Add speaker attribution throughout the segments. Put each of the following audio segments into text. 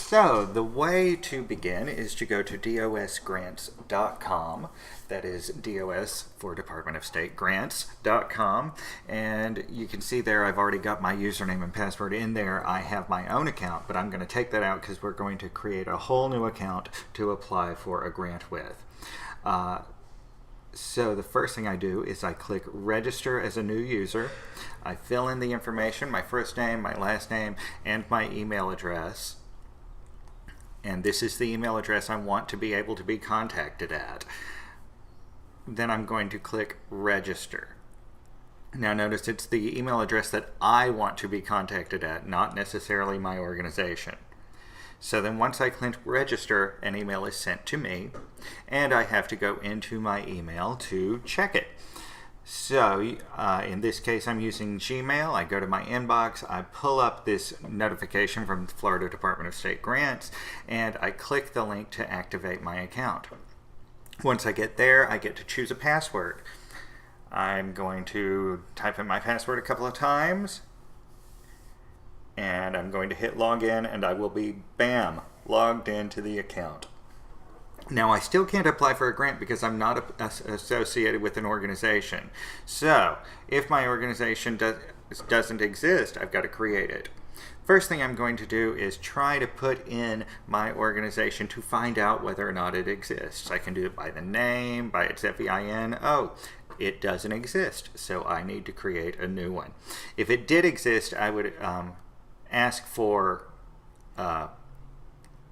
Speaker 1: So the way to begin is to go to dosgrants.com. That is DOS for Department of State grants.com, and you can see there I've already got my username and password in there. I have my own account, but I'm going to take that out because we're going to create a whole new account to apply for a grant with. So the first thing I do is I click register as a new user. I fill in the information, my first name, my last name, and my email address. And this is the email address I want to be able to be contacted at. Then I'm going to click register. Now notice it's the email address that I want to be contacted at, not necessarily my organization. So then once I click register, an email is sent to me, and I have to go into my email to check it. So in this case I'm using Gmail. I go to my inbox, I pull up this notification from the Florida Department of State Grants, and I click the link to activate my account. Once I get there, I get to choose a password. I'm going to type in my password a couple of times, and I'm going to hit login, and I will be, bam, logged into the account. Now, I still can't apply for a grant because I'm not associated with an organization. So, if my organization doesn't exist, I've got to create it. First thing I'm going to do is try to put in my organization to find out whether or not it exists. I can do it by the name, by its FEIN. Oh, it doesn't exist, so I need to create a new one. If it did exist, I would ask for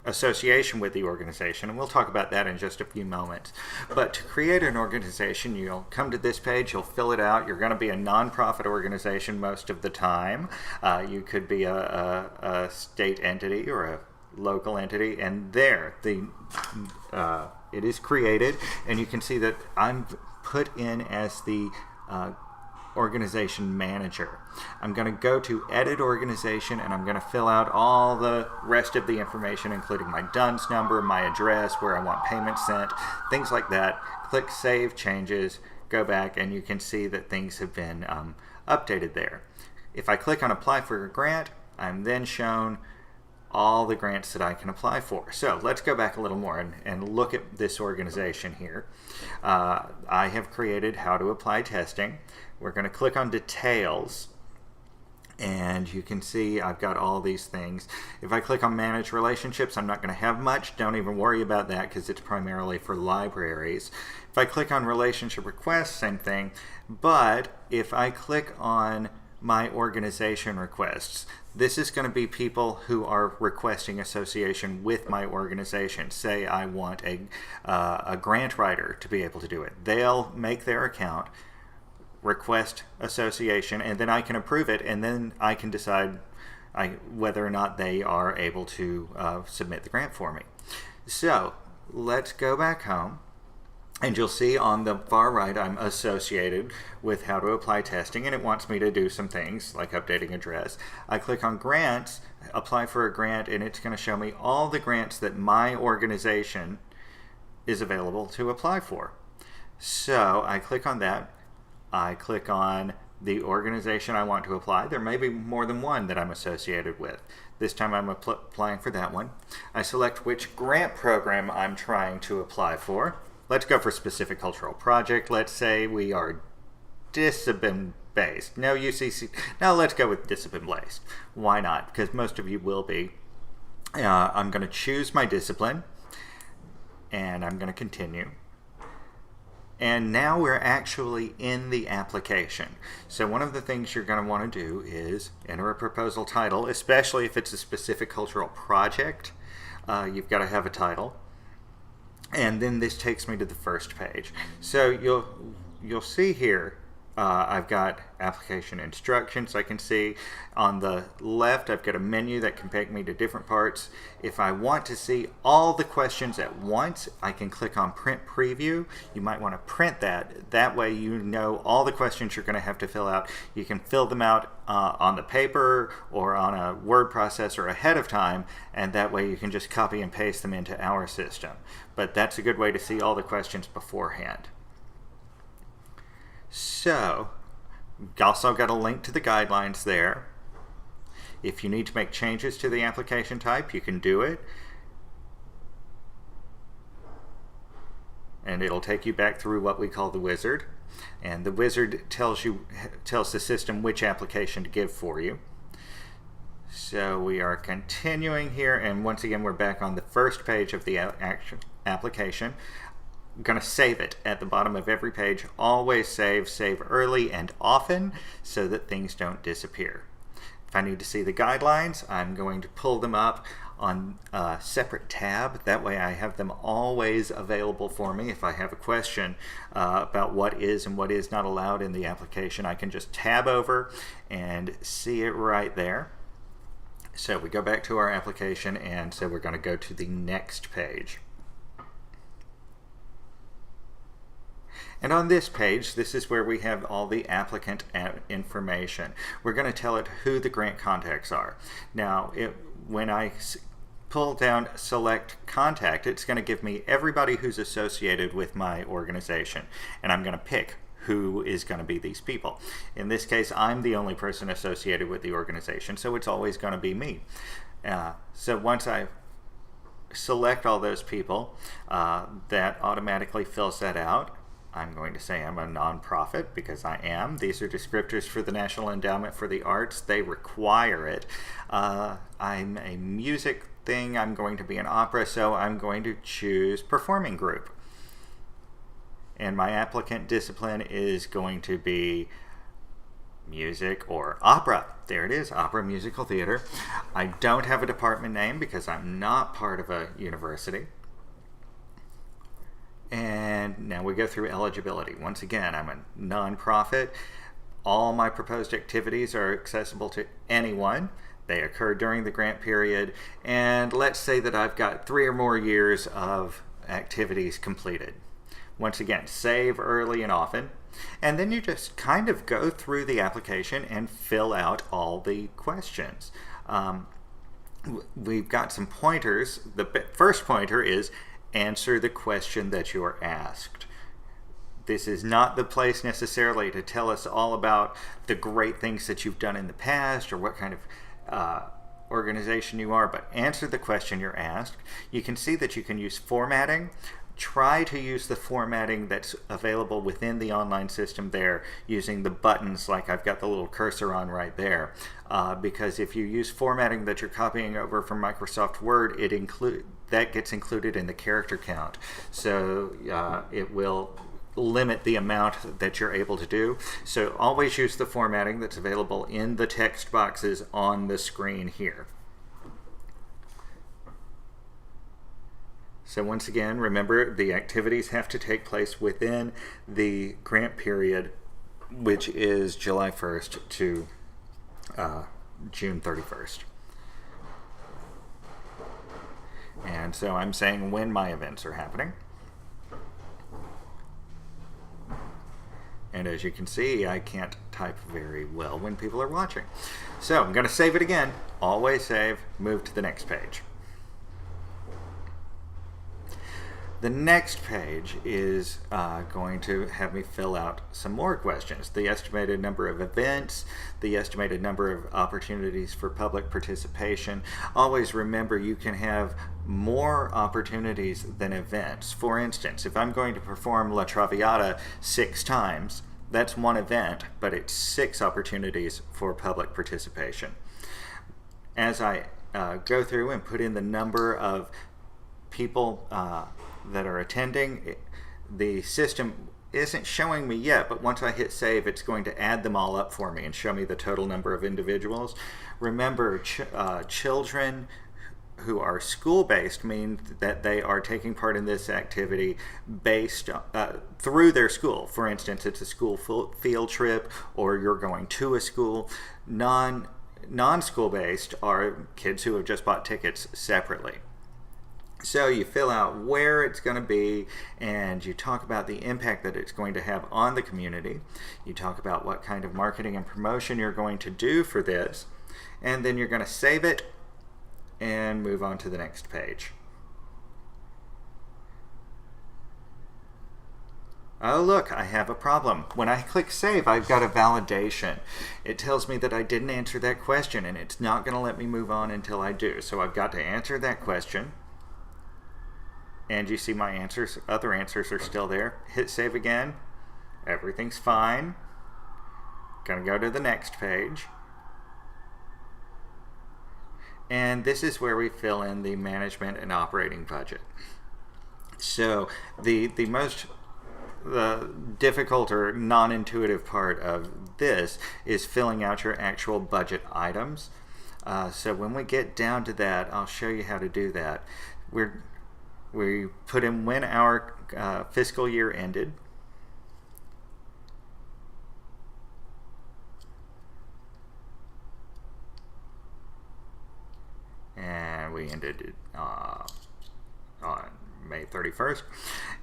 Speaker 1: association with the organization, and we'll talk about that in just a few moments. But to create an organization, you'll come to this page, you'll fill it out. You're going to be a nonprofit organization most of the time. You could be a state entity or a local entity, and there it is created, and you can see that I'm put in as the organization manager. I'm going to go to edit organization, and I'm going to fill out all the rest of the information, including my DUNS number, my address, where I want payments sent, things like that. Click save changes, go back, and you can see that things have been updated there. If I click on apply for a grant, I'm then shown all the grants that I can apply for. So let's go back a little more and look at this organization here. I have created how to apply testing. We're going to click on details, and you can see I've got all these things. If I click on manage relationships, I'm not going to have much. Don't even worry about that because it's primarily for libraries. If I click on relationship requests, same thing. But if I click on my organization requests, this is going to be people who are requesting association with my organization. Say I want a grant writer to be able to do it. They'll make their account, request association, and then I can approve it, and then I can decide whether or not they are able to submit the grant for me. So let's go back home, and you'll see on the far right I'm associated with how to apply testing, and it wants me to do some things like updating address. I click on grants, apply for a grant, and it's going to show me all the grants that my organization is available to apply for. So I click on that. I click on the organization I want to apply. There may be more than one that I'm associated with. This time I'm applying for that one. I select which grant program I'm trying to apply for. Let's go for specific cultural project. Let's say we are discipline-based. No UCC. Now let's go with discipline-based. Why not? Because most of you will be. I'm going to choose my discipline, and I'm going to continue. And now we're actually in the application. So one of the things you're going to want to do is enter a proposal title, especially if it's a specific cultural project. You've got to have a title. And then this takes me to the first page. So you'll see here I've got application instructions. I can see on the left I've got a menu that can take me to different parts. If I want to see all the questions at once, I can click on print preview. You might want to print that. That way you know all the questions you're going to have to fill out. You can fill them out on the paper or on a word processor ahead of time, and that way you can just copy and paste them into our system. But that's a good way to see all the questions beforehand. So, also got a link to the guidelines there. If you need to make changes to the application type, you can do it. And it'll take you back through what we call the wizard. And the wizard tells the system which application to give for you. So we are continuing here, and once again we're back on the first page of the application. I'm going to save it at the bottom of every page. Always save early and often so that things don't disappear. If I need to see the guidelines, I'm going to pull them up on a separate tab. That way I have them always available for me. If I have a question about what is and what is not allowed in the application, I can just tab over and see it right there. So we go back to our application, and so we're going to go to the next page. And on this page, this is where we have all the applicant information. We're going to tell it who the grant contacts are. Now, when I pull down select contact, it's going to give me everybody who's associated with my organization. And I'm going to pick who is going to be these people. In this case, I'm the only person associated with the organization, so it's always going to be me. So once I select all those people, that automatically fills that out. I'm going to say I'm a nonprofit because I am. These are descriptors for the National Endowment for the Arts. They require it. I'm a music thing. I'm going to be an opera, so I'm going to choose performing group. And my applicant discipline is going to be music or opera. There it is, opera, musical theater. I don't have a department name because I'm not part of a university. And now we go through eligibility. Once again, I'm a nonprofit. All my proposed activities are accessible to anyone. They occur during the grant period. And let's say that I've got 3 or more years of activities completed. Once again, save early and often. And then you just kind of go through the application and fill out all the questions. We've got some pointers. The first pointer is answer the question that you are asked. This is not the place necessarily to tell us all about the great things that you've done in the past or what kind of organization you are, but answer the question you're asked. You can see that you can use formatting. Try to use the formatting that's available within the online system there using the buttons like I've got the little cursor on right there. Because if you use formatting that you're copying over from Microsoft Word, that gets included in the character count. So it will limit the amount that you're able to do. So always use the formatting that's available in the text boxes on the screen here. So once again, remember the activities have to take place within the grant period, which is July 1st to June 31st. And so I'm saying when my events are happening. And as you can see, I can't type very well when people are watching. So I'm going to save it again. Always save, move to the next page. The next page is going to have me fill out some more questions. The estimated number of events, the estimated number of opportunities for public participation. Always remember you can have more opportunities than events. For instance, if I'm going to perform La Traviata 6 times, that's 1 event, but it's 6 opportunities for public participation. As I go through and put in the number of people that are attending, the system isn't showing me yet, but once I hit save, it's going to add them all up for me and show me the total number of individuals. Remember, children who are school-based mean that they are taking part in this activity based through their school. For instance, it's a school field trip, or you're going to a school. Non-school based are kids who have just bought tickets separately. So you fill out where it's going to be, and you talk about the impact that it's going to have on the community. You talk about what kind of marketing and promotion you're going to do for this, and then you're going to save it and move on to the next page. Oh look, I have a problem. When I click save, I've got a validation. It tells me that I didn't answer that question, and it's not going to let me move on until I do. So I've got to answer that question. And you see my answers, other answers are still there. Hit save again. Everything's fine. Gonna go to the next page. And this is where we fill in the management and operating budget. So the difficult or non-intuitive part of this is filling out your actual budget items. So when we get down to that, I'll show you how to do that. We put in when our fiscal year ended. And we ended on May 31st.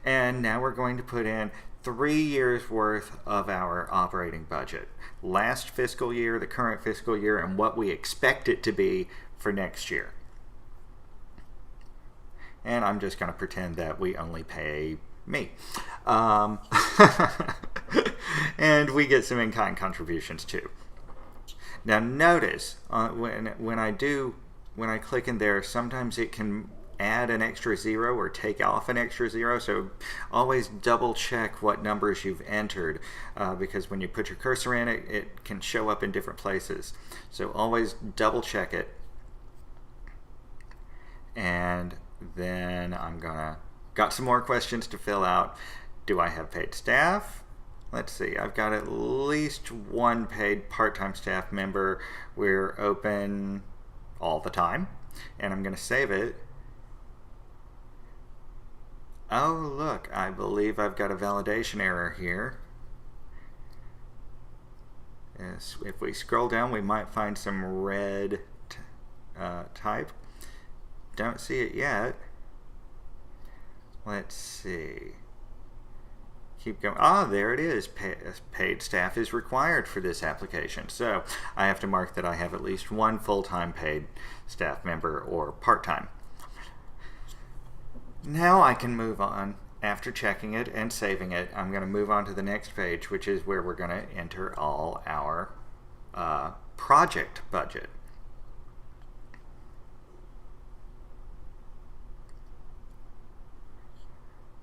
Speaker 1: And now we're going to put in 3 years worth of our operating budget. Last fiscal year, the current fiscal year, and what we expect it to be for next year. And I'm just going to pretend that we only pay me. And we get some in-kind contributions too. Now notice when I click in there, sometimes it can add an extra 0 or take off an extra 0, so always double check what numbers you've entered, because when you put your cursor in it, it can show up in different places. So always double check it. And then got some more questions to fill out. Do I have paid staff? Let's see, I've got at least one paid part-time staff member. We're open all the time, and I'm going to save it. Oh look, I believe I've got a validation error here. Yes, if we scroll down, we might find some red type. Don't see it yet. Let's see. Keep going. Ah, there it is. Paid staff is required for this application. So I have to mark that I have at least one full-time paid staff member or part-time. Now I can move on. After checking it and saving it, I'm going to move on to the next page, which is where we're going to enter all our project budget.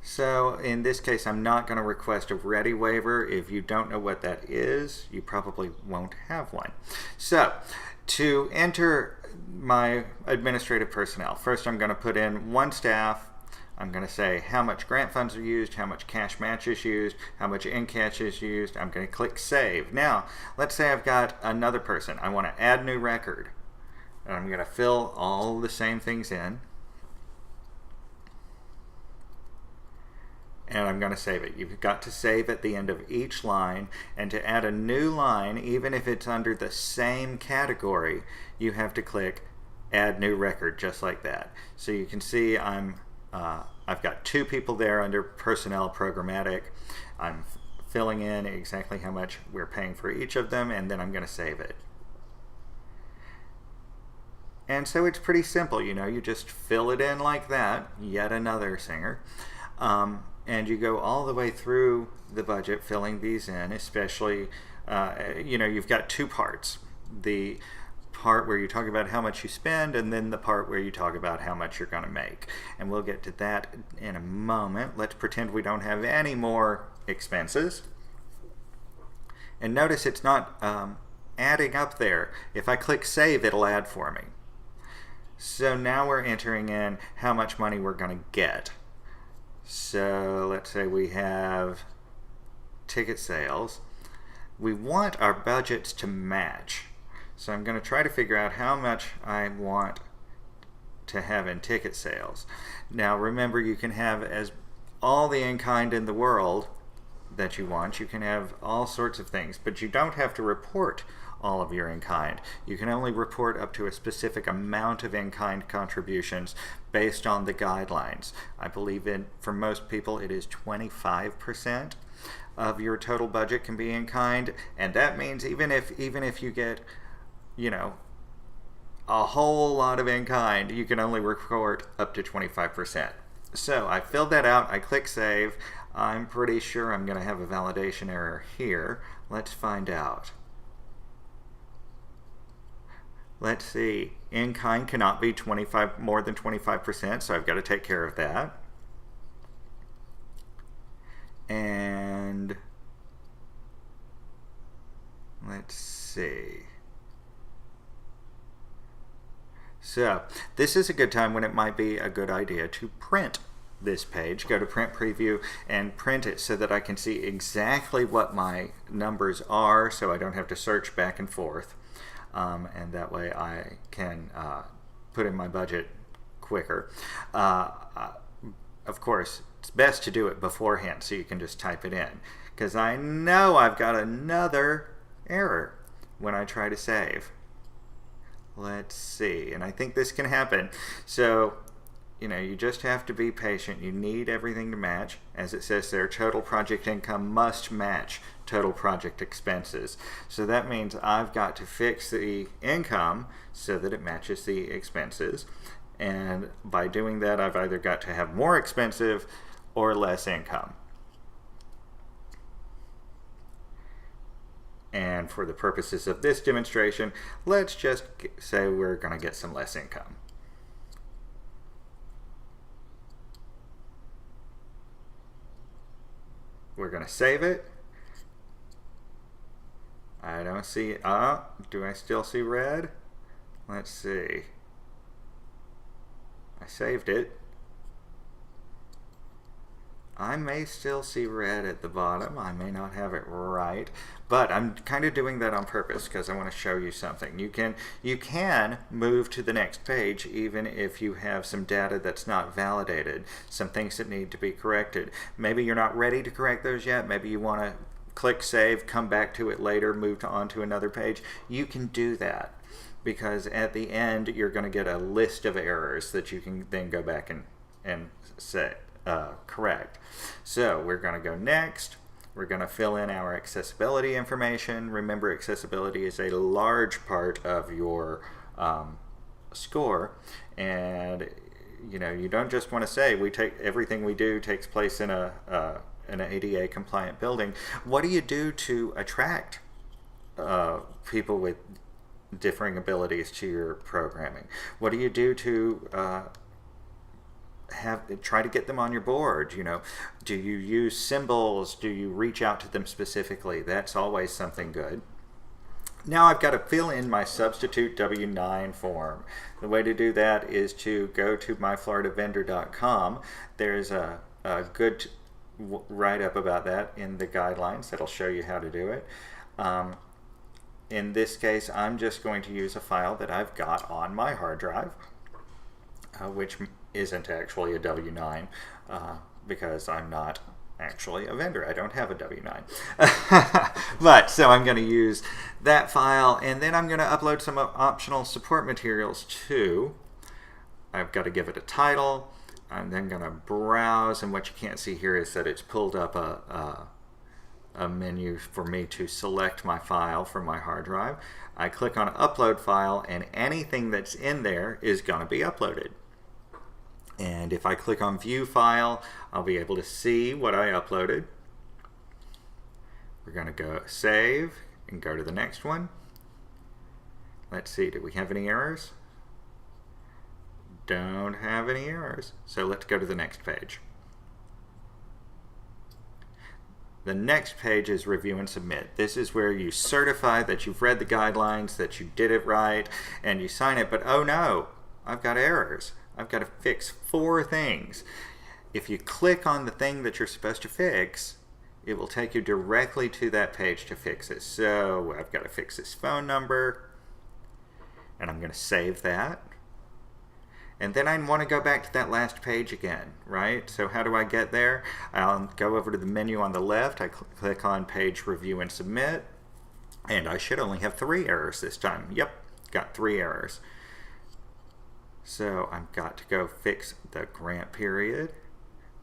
Speaker 1: So in this case, I'm not going to request a ready waiver. If you don't know what that is, you probably won't have one. So to enter my administrative personnel, first I'm going to put in one staff. I'm going to say how much grant funds are used, how much cash match is used, how much in-cash is used. I'm going to click Save. Now, let's say I've got another person. I want to add new record. And I'm going to fill all the same things in. And I'm going to save it. You've got to save at the end of each line, and to add a new line, even if it's under the same category, you have to click Add New Record, just like that. So you can see I've got two people there under Personnel Programmatic. I'm filling in exactly how much we're paying for each of them, and then I'm going to save it. And so it's pretty simple, you know, you just fill it in like that, yet another singer. And you go all the way through the budget filling these in, especially, you know, you've got two parts. The part where you talk about how much you spend, and then the part where you talk about how much you're going to make. And we'll get to that in a moment. Let's pretend we don't have any more expenses. And notice it's not adding up there. If I click Save, it'll add for me. So now we're entering in how much money we're going to get. So let's say we have ticket sales. We want our budgets to match. So I'm going to try to figure out how much I want to have in ticket sales. Now remember, you can have as all the in-kind in the world that you want. You can have all sorts of things, but you don't have to report all of your in-kind. You can only report up to a specific amount of in-kind contributions based on the guidelines. I believe for most people it is 25% of your total budget can be in-kind, and that means even if you get, you know, a whole lot of in-kind, you can only report up to 25%. So I filled that out, I click Save, I'm pretty sure I'm going to have a validation error here. Let's find out. Let's see. In-kind cannot be more than 25%, so I've got to take care of that. And let's see. So this is a good time when it might be a good idea to print this page. Go to print preview and print it so that I can see exactly what my numbers are, so I don't have to search back and forth. And that way I can put in my budget quicker. Of course, it's best to do it beforehand so you can just type it in, because I know I've got another error when I try to save. Let's see, and I think this can happen. So, you just have to be patient. You need everything to match. As it says there, total project income must match total project expenses. So that means I've got to fix the income so that it matches the expenses. And by doing that, I've either got to have more expensive or less income. And for the purposes of this demonstration, let's just say we're going to get some less income. We're going to save it. I don't see, do I still see red? Let's see. I saved it. I may still see red at the bottom. I may not have it right, but I'm kind of doing that on purpose because I want to show you something. You can move to the next page even if you have some data that's not validated, some things that need to be corrected. Maybe you're not ready to correct those yet. Maybe you want to click save, come back to it later, move on to another page. You can do that, because at the end you're going to get a list of errors that you can then go back and say correct. So we're going to go next. We're going to fill in our accessibility information. Remember, accessibility is a large part of your score, and you don't just want to say everything we do takes place in an ADA compliant building. What do you do to attract people with differing abilities to your programming? What do you do to try to get them on your board? Do you use symbols? Do you reach out to them specifically? That's always something good. Now I've got to fill in my substitute W-9 form. The way to do that is to go to myfloridavendor.com. There's a good write-up about that in the guidelines that'll show you how to do it. In this case, I'm just going to use a file that I've got on my hard drive, which isn't actually a W-9 because I'm not actually a vendor. I don't have a W-9. But so I'm going to use that file, and then I'm going to upload some optional support materials too. I've got to give it a title. I'm then going to browse, and what you can't see here is that it's pulled up a menu for me to select my file from my hard drive. I click on upload file, and anything that's in there is going to be uploaded. And if I click on view file, I'll be able to see what I uploaded. We're going to go save and go to the next one. Let's see, do we have any errors? Don't have any errors. So let's go to the next page. The next page is review and submit. This is where you certify that you've read the guidelines, that you did it right, and you sign it. But oh no, I've got errors. I've got to fix 4 things. If you click on the thing that you're supposed to fix, it will take you directly to that page to fix it. So I've got to fix this phone number, and I'm going to save that. And then I want to go back to that last page again, right? So how do I get there? I'll go over to the menu on the left. I click on page review and submit, and I should only have 3 errors this time. Yep, got 3 errors. So I've got to go fix the grant period,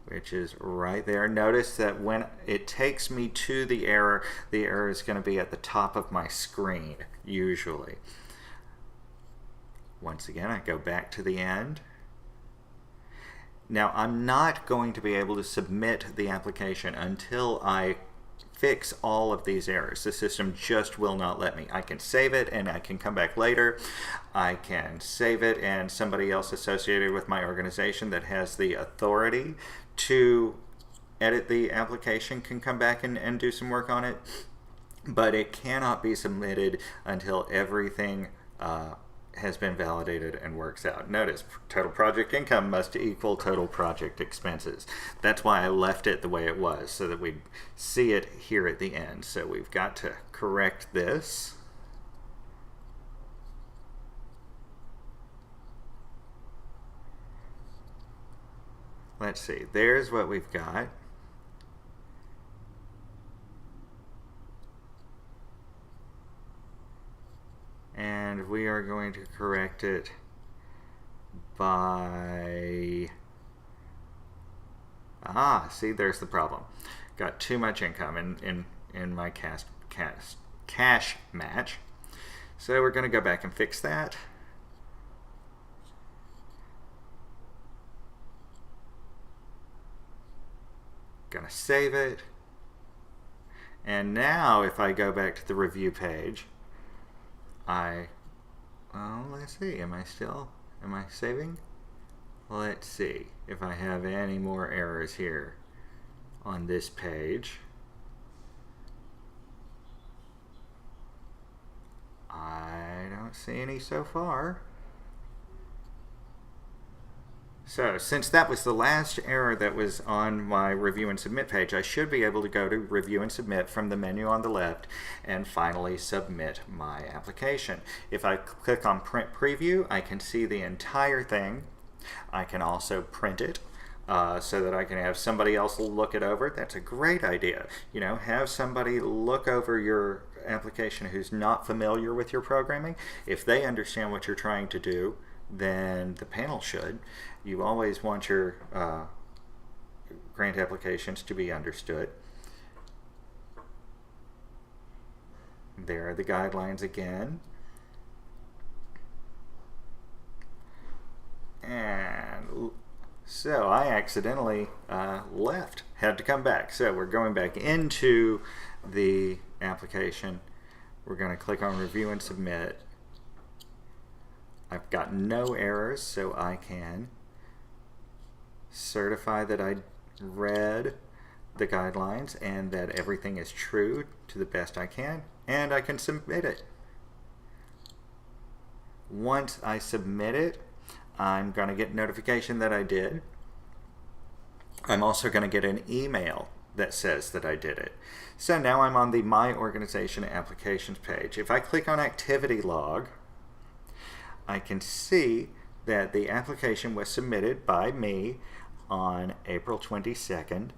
Speaker 1: which is right there. Notice that when it takes me to the error is going to be at the top of my screen, usually. Once again, I go back to the end. Now, I'm not going to be able to submit the application until I fix all of these errors. The system just will not let me. I can save it and I can come back later. I can save it and somebody else associated with my organization that has the authority to edit the application can come back and do some work on it. But it cannot be submitted until everything has been validated and works out. Notice, total project income must equal total project expenses. That's why I left it the way it was, so that we see it here at the end. So we've got to correct this. Let's see, there's what we've got. And we are going to correct it by, see, there's the problem. Got too much income in my cash match. So we're going to go back and fix that. Going to save it. And now if I go back to the review page, let's see, am I saving? Let's see if I have any more errors here on this page. I don't see any so far. So, since that was the last error that was on my Review and Submit page, I should be able to go to Review and Submit from the menu on the left and finally submit my application. If I click on Print Preview, I can see the entire thing. I can also print it so that I can have somebody else look it over. That's a great idea. You know, have somebody look over your application who's not familiar with your programming. If they understand what you're trying to do, then the panel should. You always want your grant applications to be understood. There are the guidelines again. And so I accidentally left, had to come back. So we're going back into the application. We're going to click on Review and Submit. I've got no errors, so I can certify that I read the guidelines and that everything is true to the best I can, and I can submit it. Once I submit it, I'm going to get notification that I did. I'm also going to get an email that says that I did it. So now I'm on the My Organization Applications page. If I click on Activity Log, I can see that the application was submitted by me on April 22nd.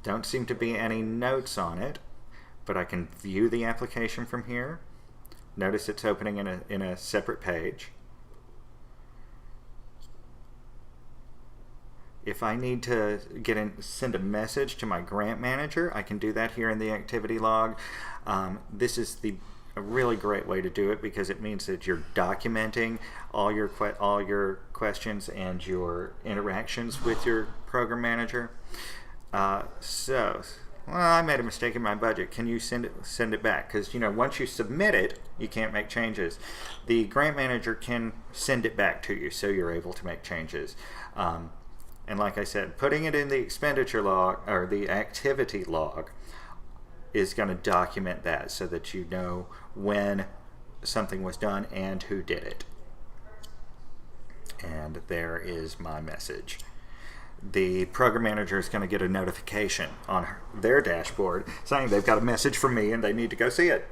Speaker 1: Don't seem to be any notes on it, but I can view the application from here. Notice it's opening in a separate page. If I need to send a message to my grant manager, I can do that here in the activity log. This is a really great way to do it because it means that you're documenting all your questions and your interactions with your program manager. I made a mistake in my budget. Can you send it back? Because once you submit it, you can't make changes. The grant manager can send it back to you, so you're able to make changes. And like I said, putting it in the expenditure log or the activity log is going to document that so that you know when something was done and who did it. And there is my message. The program manager is going to get a notification on their dashboard saying they've got a message from me and they need to go see it.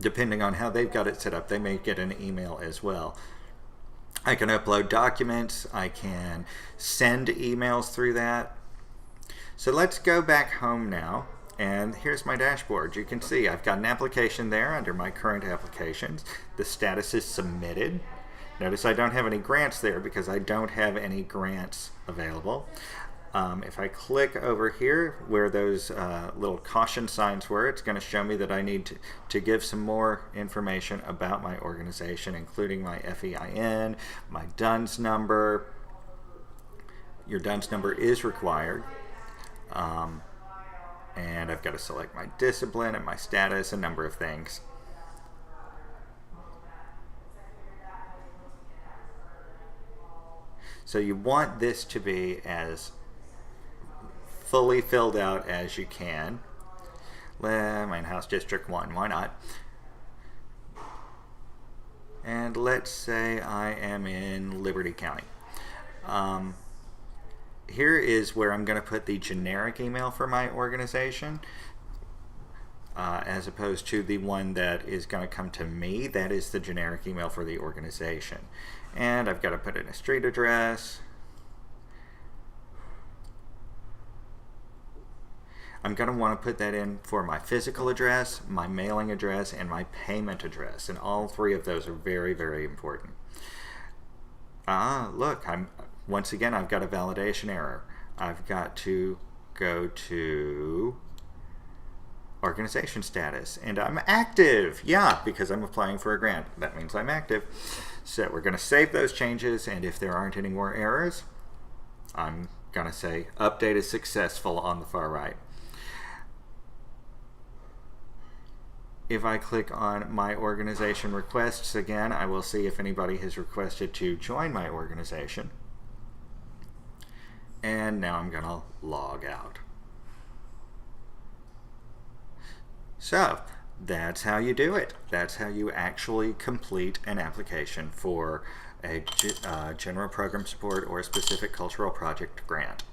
Speaker 1: Depending on how they've got it set up, they may get an email as well. I can upload documents. I can send emails through that. So let's go back home now, and here's my dashboard. You can see I've got an application there under my current applications. The status is submitted. Notice I don't have any grants there because I don't have any grants available. If I click over here where those little caution signs were, it's going to show me that I need to give some more information about my organization, including my FEIN, my DUNS number. Your DUNS number is required. And I've got to select my discipline and my status, a number of things. So you want this to be as fully filled out as you can. Mine House District 1, why not? And let's say I am in Liberty County. Here is where I'm going to put the generic email for my organization, as opposed to the one that is going to come to me. That is the generic email for the organization. And I've got to put in a street address. I'm going to want to put that in for my physical address, my mailing address, and my payment address. And all three of those are very, very important. Look, once again, I've got a validation error. I've got to go to organization status, and I'm active. Yeah, because I'm applying for a grant. That means I'm active. So we're going to save those changes, and if there aren't any more errors, I'm going to say update is successful on the far right. If I click on my organization requests again, I will see if anybody has requested to join my organization. And now I'm going to log out. So that's how you do it. That's how you actually complete an application for a general program support or a specific cultural project grant.